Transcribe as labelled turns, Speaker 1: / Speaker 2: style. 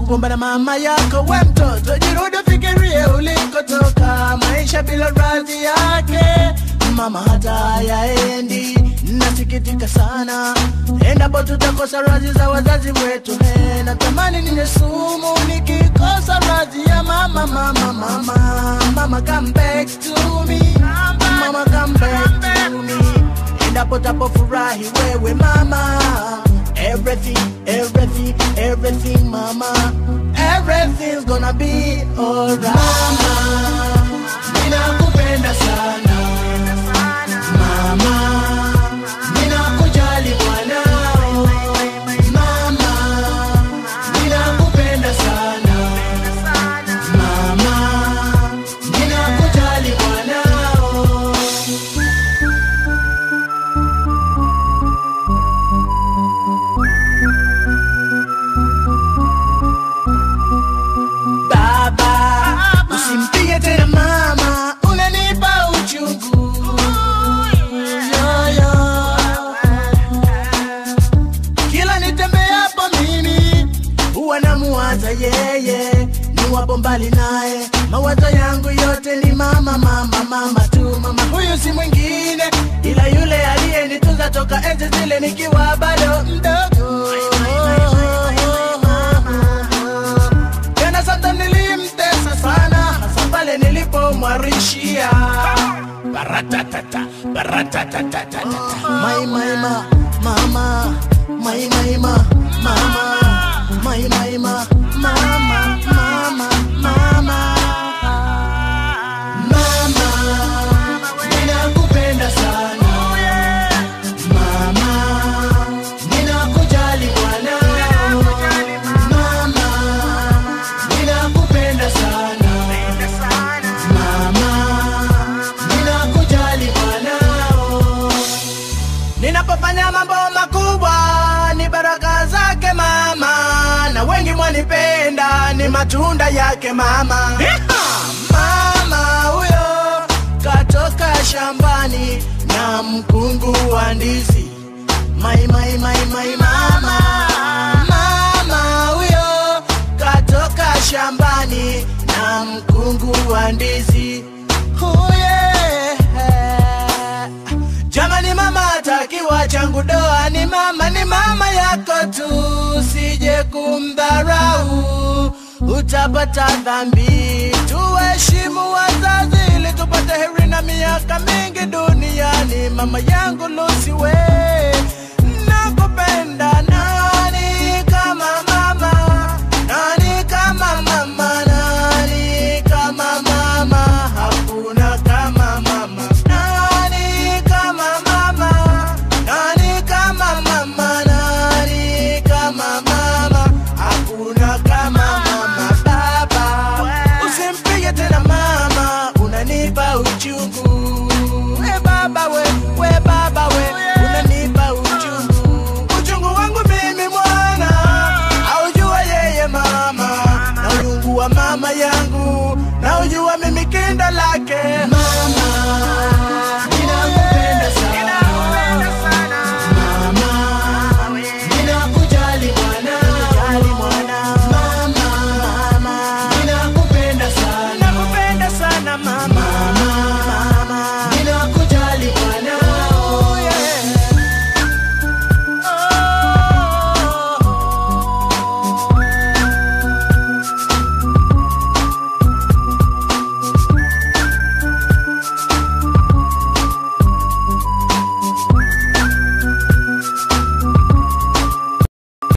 Speaker 1: kuomba na mama yako. We mtoto jirudi fikirie ulikotoka, maisha bila radhi yake mama hata hayaendi. Nasikitika sana endapo tutakosa radhi za wazazi wetu. Natamani ninye sumu nikikosa radhi ya mama. Mama come back to me, mama come back to me. Endapo tapofurahi wewe mama, everything mama, everything's gonna be alright. Mama, ninakupenda sana mama, ninakujali mwanao mama, ninakupenda sana mama, ninakujali mwanao. Baba, usimpige tena mama, unanipa uchungu. Kila nitembeapo mimi huwa namuwaza yeye, niwapo mbali naye mawazo yangu yote ni mama tu. Mama huyu si mwingine ila yule aliyenitunza toka enzi zile nikiwa bado mdogo. Tena sasa nilimtesa sana, hasa pale nilipomwarishia baratatata. My mama, mama, ninakupenda sana mama, ninakujali mwanao mama, ninakupenda sana mama, ninakujali mwanao. Ninapofanya mambo makubwa ni baraka zake mama, na wengi mwanipenda ni matunda yake mama. Mama huyo katoka shambani na mkungu wa ndizi. My mama. Mama huyo katoka shambani na mkungu wa ndizi. Oh yeah. Jamani mama atakiwa changu doa, ni mama yako tu, sije kumdharau utapata dhambi. Tuheshimu wazazi ili tupate heri na miaka mingi duniani. Mama yangu Lucy we, nakupenda. Nani kama mama, nani kama mama, nani kama mama, hakuna kama mama. Nani kama mama, nani kama mama, nani kama mama, hakuna kama mama. Baba, usimpige tena mama, unanipa uchungu. We baba we, unanipa uchungu. Uchungu wangu mimi mwana, aujua yeye mama, na uchungu wa mama ya